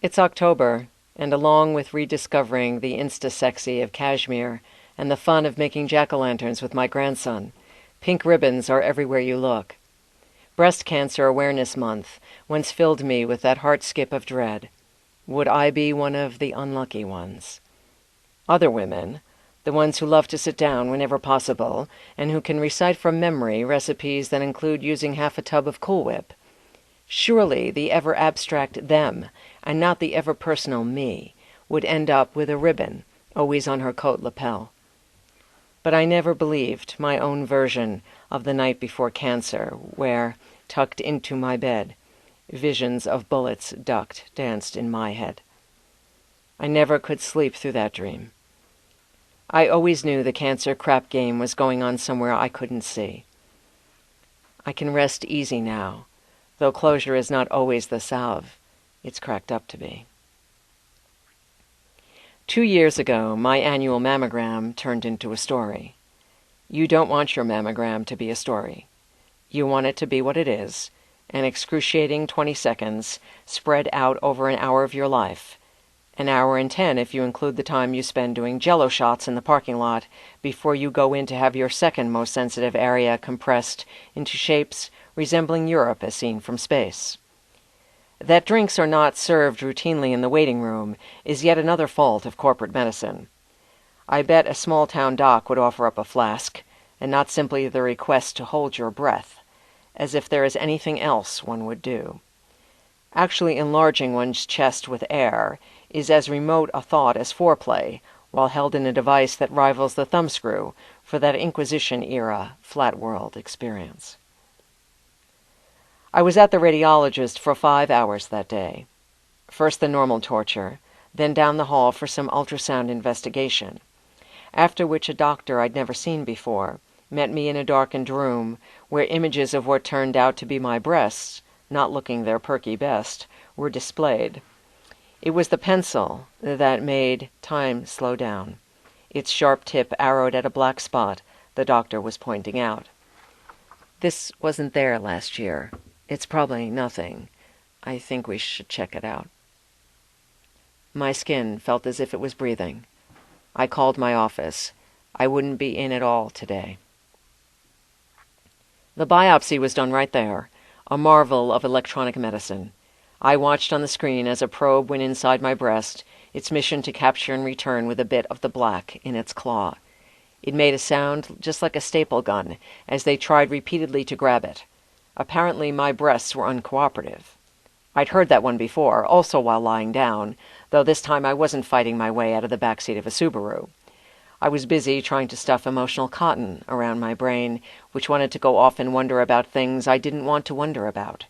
It's October, and along with rediscovering the insta-sexy of cashmere and the fun of making jack-o'-lanterns with my grandson, pink ribbons are everywhere you look. Breast Cancer Awareness Month once filled me with that heart skip of dread. Would I be one of the unlucky ones? Other women, the ones who love to sit down whenever possible, and who can recite from memory recipes that include using half a tub of Cool Whip. Surely the ever-abstract them, and not the ever-personal me, would end up with a ribbon always on her coat lapel. But I never believed my own version of the night before cancer, where, tucked into my bed, visions of bullets danced in my head. I never could sleep through that dream. I always knew the cancer crap game was going on somewhere I couldn't see. I can rest easy now, though closure is not always the salve it's cracked up to be. 2 years ago, my annual mammogram turned into a story. You don't want your mammogram to be a story. You want it to be what it is, an excruciating 20 seconds spread out over an hour of your life, an hour and 10 if you include the time you spend doing jello shots in the parking lot before you go in to have your second most sensitive area compressed into shapes resembling Europe as seen from space. That drinks are not served routinely in the waiting room is yet another fault of corporate medicine. I bet a small-town doc would offer up a flask, and not simply the request to hold your breath, as if there is anything else one would do. Actually enlarging one's chest with air is as remote a thought as foreplay, while held in a device that rivals the thumbscrew for that Inquisition-era flat-world experience. I was at the radiologist for 5 hours that day. First the normal torture, then down the hall for some ultrasound investigation, after which a doctor I'd never seen before met me in a darkened room where images of what turned out to be my breasts, not looking their perky best, were displayed. It was the pencil that made time slow down. Its sharp tip arrowed at a black spot the doctor was pointing out. This wasn't there last year. It's probably nothing. I think we should check it out. My skin felt as if it was breathing. I called my office. I wouldn't be in at all today. The biopsy was done right there, a marvel of electronic medicine. I watched on the screen as a probe went inside my breast, its mission to capture and return with a bit of the black in its claw. It made a sound just like a staple gun as they tried repeatedly to grab it. Apparently my breasts were uncooperative. I'd heard that one before, also while lying down, though this time I wasn't fighting my way out of the backseat of a Subaru. I was busy trying to stuff emotional cotton around my brain, which wanted to go off and wonder about things I didn't want to wonder about.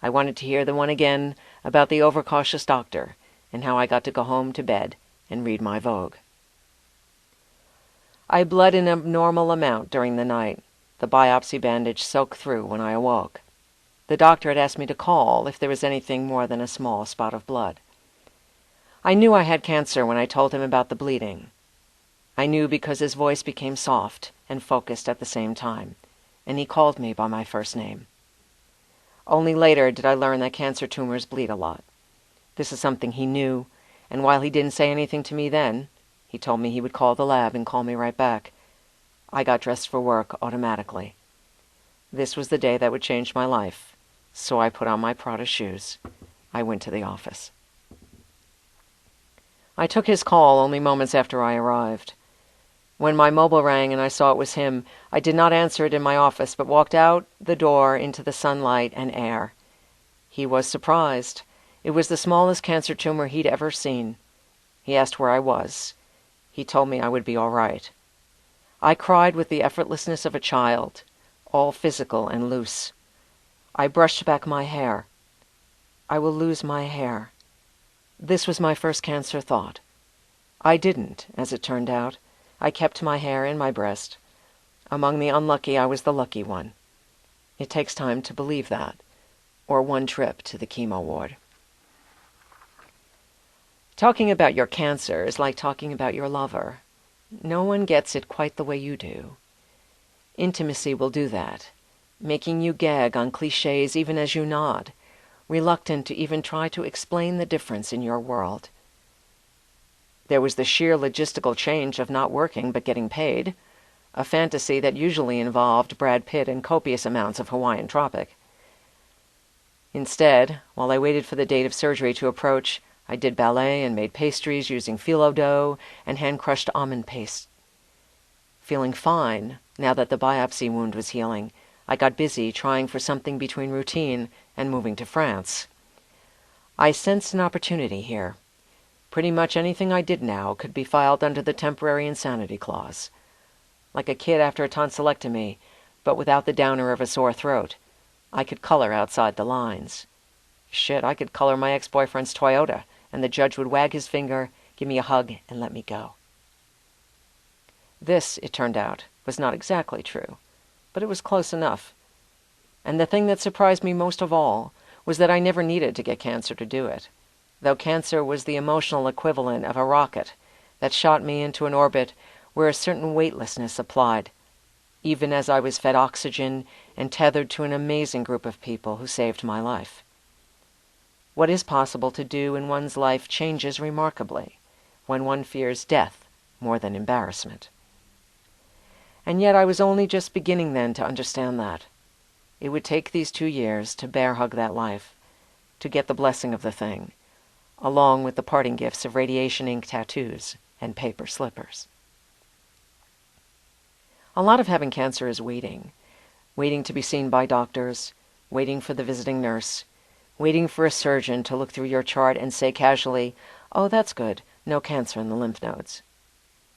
I wanted to hear the one again about the overcautious doctor, and how I got to go home to bed and read my Vogue. I bled an abnormal amount during the night. The biopsy bandage soaked through when I awoke. The doctor had asked me to call if there was anything more than a small spot of blood. I knew I had cancer when I told him about the bleeding. I knew because his voice became soft and focused at the same time, and he called me by my first name. Only later did I learn that cancer tumors bleed a lot. This is something he knew, and while he didn't say anything to me then, he told me he would call the lab and call me right back. I got dressed for work automatically. This was the day that would change my life, so I put on my Prada shoes. I went to the office. I took his call only moments after I arrived. When my mobile rang and I saw it was him, I did not answer it in my office, but walked out the door into the sunlight and air. He was surprised. It was the smallest cancer tumor he'd ever seen. He asked where I was. He told me I would be all right. I cried with the effortlessness of a child, all physical and loose. I brushed back my hair. I will lose my hair. This was my first cancer thought. I didn't, as it turned out. I kept my hair in my breast. Among the unlucky, I was the lucky one. It takes time to believe that, or one trip to the chemo ward. Talking about your cancer is like talking about your lover. No one gets it quite the way you do. Intimacy will do that, making you gag on cliches even as you nod, reluctant to even try to explain the difference in your world. There was the sheer logistical change of not working but getting paid, a fantasy that usually involved Brad Pitt and copious amounts of Hawaiian Tropic. Instead, while I waited for the date of surgery to approach, I did ballet and made pastries using phyllo dough and hand-crushed almond paste. Feeling fine, now that the biopsy wound was healing, I got busy trying for something between routine and moving to France. I sensed an opportunity here. Pretty much anything I did now could be filed under the temporary insanity clause. Like a kid after a tonsillectomy, but without the downer of a sore throat. I could color outside the lines. Shit, I could color my ex-boyfriend's Toyota, and the judge would wag his finger, give me a hug, and let me go. This, it turned out, was not exactly true, but it was close enough. And the thing that surprised me most of all was that I never needed to get cancer to do it, though cancer was the emotional equivalent of a rocket that shot me into an orbit where a certain weightlessness applied, even as I was fed oxygen and tethered to an amazing group of people who saved my life. What is possible to do in one's life changes remarkably when one fears death more than embarrassment. And yet I was only just beginning then to understand that. It would take these 2 years to bear hug that life, to get the blessing of the thing, along with the parting gifts of radiation ink tattoos and paper slippers. A lot of having cancer is waiting. Waiting to be seen by doctors, waiting for the visiting nurse, waiting for a surgeon to look through your chart and say casually, "Oh, that's good, no cancer in the lymph nodes."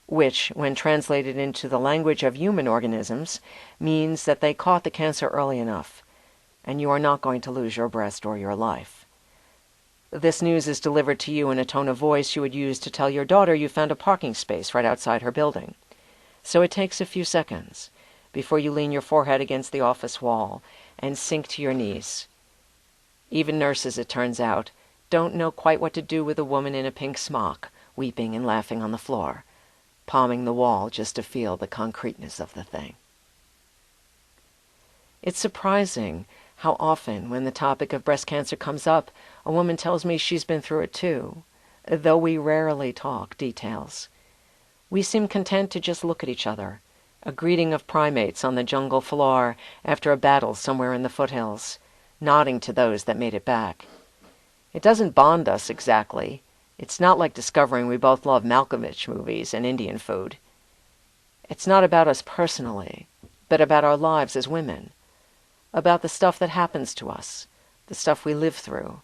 Which, when translated into the language of human organisms, means that they caught the cancer early enough, and you are not going to lose your breast or your life. This news is delivered to you in a tone of voice you would use to tell your daughter you found a parking space right outside her building. So it takes a few seconds before you lean your forehead against the office wall and sink to your knees. Even nurses, it turns out, don't know quite what to do with a woman in a pink smock, weeping and laughing on the floor, palming the wall just to feel the concreteness of the thing. It's surprising how often, when the topic of breast cancer comes up, a woman tells me she's been through it too, though we rarely talk details. We seem content to just look at each other, a greeting of primates on the jungle floor after a battle somewhere in the foothills, nodding to those that made it back. It doesn't bond us exactly. It's not like discovering we both love Malkovich movies and Indian food. It's not about us personally, but about our lives as women, about the stuff that happens to us, the stuff we live through,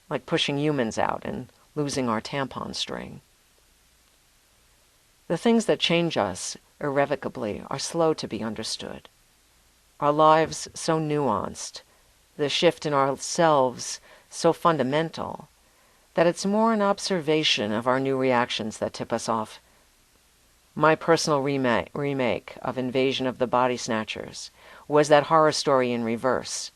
like pushing humans out and losing our tampon string. The things that change us irrevocably are slow to be understood. Our lives so nuanced, the shift in ourselves so fundamental, that it's more an observation of our new reactions that tip us off. My personal remake of Invasion of the Body Snatchers was that horror story in reverse.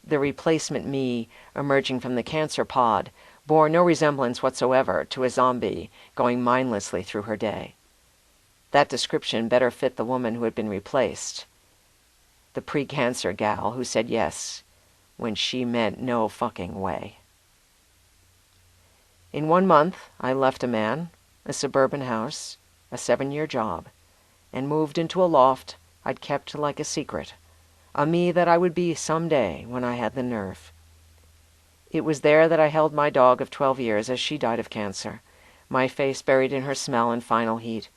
The replacement me emerging from the cancer pod bore no resemblance whatsoever to a zombie going mindlessly through her day. That description better fit the woman who had been replaced, the pre-cancer gal who said yes when she meant no fucking way. In 1 month, I left a man, a suburban house, a 7-year job, and moved into a loft I'd kept like a secret, a me that I would be someday when I had the nerve. It was there that I held my dog of 12 years as she died of cancer, my face buried in her smell and final heat.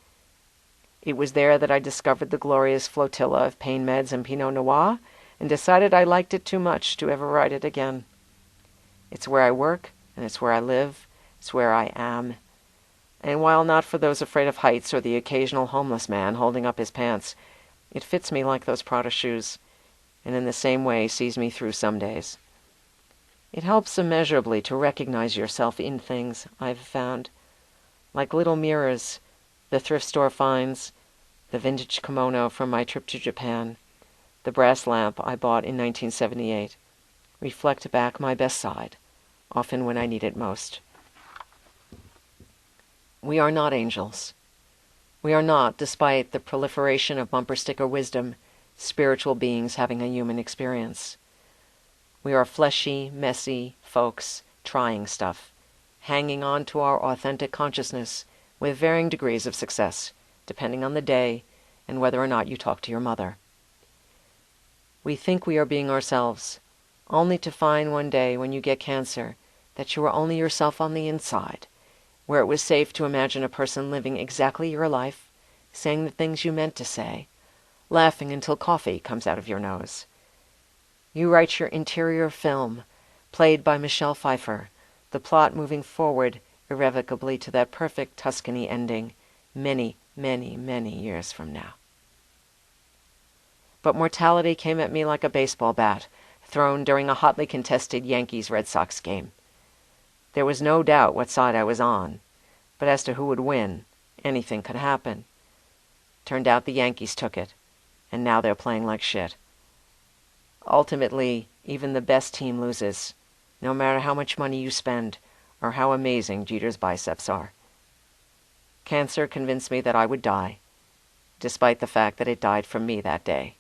It was there that I discovered the glorious flotilla of pain meds and Pinot Noir and decided I liked it too much to ever write it again. It's where I work, and it's where I live, it's where I am. And while not for those afraid of heights or the occasional homeless man holding up his pants, it fits me like those Prada shoes, and in the same way sees me through some days. It helps immeasurably to recognize yourself in things, I've found, like little mirrors the thrift store finds, the vintage kimono from my trip to Japan, the brass lamp I bought in 1978, reflect back my best side, often when I need it most. We are not angels. We are not, despite the proliferation of bumper sticker wisdom, spiritual beings having a human experience. We are fleshy, messy folks trying stuff, hanging on to our authentic consciousness with varying degrees of success, depending on the day and whether or not you talk to your mother. We think we are being ourselves, only to find one day when you get cancer that you are only yourself on the inside, where it was safe to imagine a person living exactly your life, saying the things you meant to say, laughing until coffee comes out of your nose. You write your interior film, played by Michelle Pfeiffer, the plot moving forward irrevocably to that perfect Tuscany ending many, many, many years from now. But mortality came at me like a baseball bat, thrown during a hotly contested Yankees-Red Sox game. There was no doubt what side I was on, but as to who would win, anything could happen. Turned out the Yankees took it, and now they're playing like shit. Ultimately, even the best team loses, no matter how much money you spend or how amazing Jeter's biceps are. Cancer convinced me that I would die, despite the fact that it died from me that day.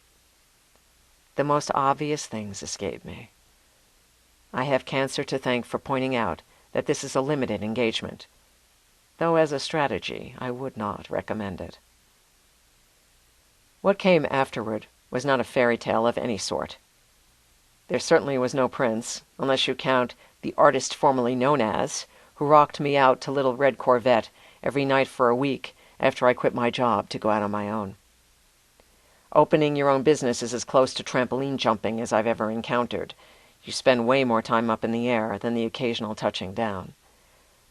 The most obvious things escape me. I have cancer to thank for pointing out that this is a limited engagement, though as a strategy I would not recommend it. What came afterward was not a fairy tale of any sort. There certainly was no prince, unless you count the artist formerly known as, who rocked me out to Little Red Corvette every night for a week after I quit my job to go out on my own. Opening your own business is as close to trampoline jumping as I've ever encountered. You spend way more time up in the air than the occasional touching down.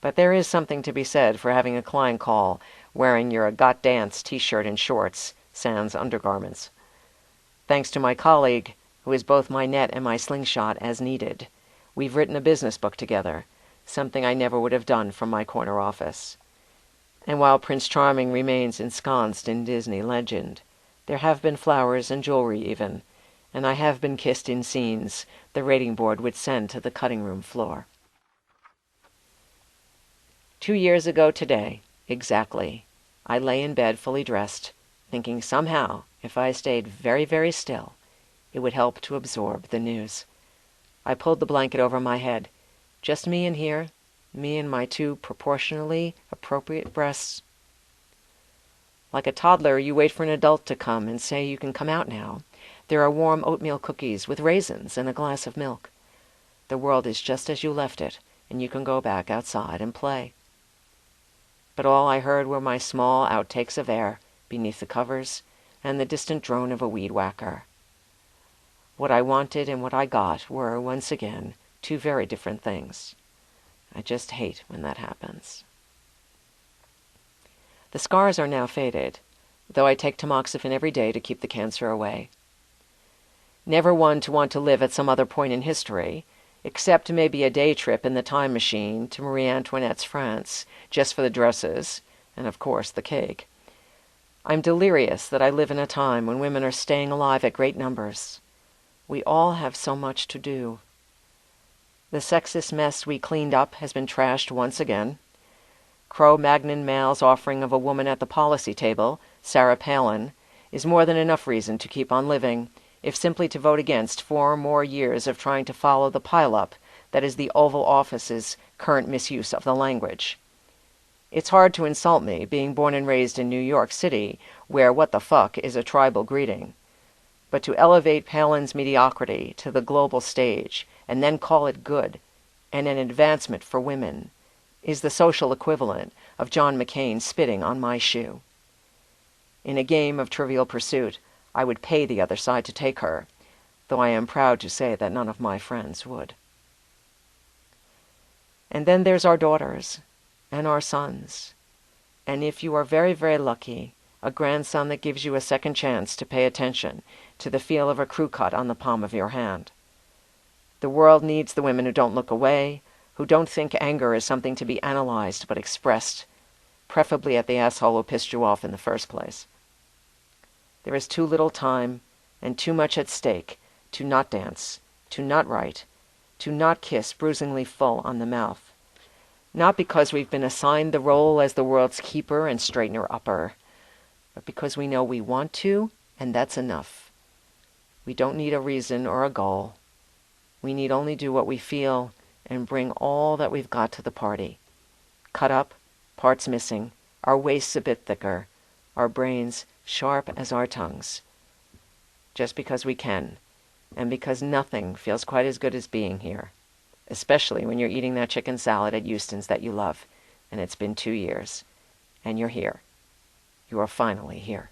But there is something to be said for having a client call wearing your Got Dance t-shirt and shorts, sans undergarments. Thanks to my colleague, who is both my net and my slingshot as needed, we've written a business book together, something I never would have done from my corner office. And while Prince Charming remains ensconced in Disney legend, there have been flowers and jewelry even, and I have been kissed in scenes the rating board would send to the cutting room floor. 2 years ago today, exactly, I lay in bed fully dressed, thinking somehow, if I stayed very, very still, it would help to absorb the news. I pulled the blanket over my head. Just me in here, me and my 2 proportionally appropriate breasts. Like a toddler, you wait for an adult to come and say you can come out now. There are warm oatmeal cookies with raisins and a glass of milk. The world is just as you left it, and you can go back outside and play. But all I heard were my small outtakes of air beneath the covers and the distant drone of a weed whacker. What I wanted and what I got were, once again, 2 very different things. I just hate when that happens. The scars are now faded, though I take tamoxifen every day to keep the cancer away. Never one to want to live at some other point in history, except maybe a day trip in the time machine to Marie Antoinette's France, just for the dresses, and of course the cake. I'm delirious that I live in a time when women are staying alive at great numbers. We all have so much to do. The sexist mess we cleaned up has been trashed once again. Cro-Magnon male's offering of a woman at the policy table, Sarah Palin, is more than enough reason to keep on living, if simply to vote against 4 more years of trying to follow the pile-up that is the Oval Office's current misuse of the language. It's hard to insult me, being born and raised in New York City, where what the fuck is a tribal greeting. But to elevate Palin's mediocrity to the global stage and then call it good and an advancement for women is the social equivalent of John McCain spitting on my shoe. In a game of Trivial Pursuit, I would pay the other side to take her, though I am proud to say that none of my friends would. And then there's our daughters, and our sons, and if you are very, very lucky, a grandson that gives you a second chance to pay attention to the feel of a crew cut on the palm of your hand. The world needs the women who don't look away, who don't think anger is something to be analyzed but expressed, preferably at the asshole who pissed you off in the first place. There is too little time and too much at stake to not dance, to not write, to not kiss bruisingly full on the mouth. Not because we've been assigned the role as the world's keeper and straightener-upper, but because we know we want to, and that's enough. We don't need a reason or a goal. We need only do what we feel and bring all that we've got to the party. Cut up, parts missing, our waists a bit thicker, our brains sharp as our tongues. Just because we can, and because nothing feels quite as good as being here, especially when you're eating that chicken salad at Euston's that you love, and it's been 2 years, and you're here. You are finally here.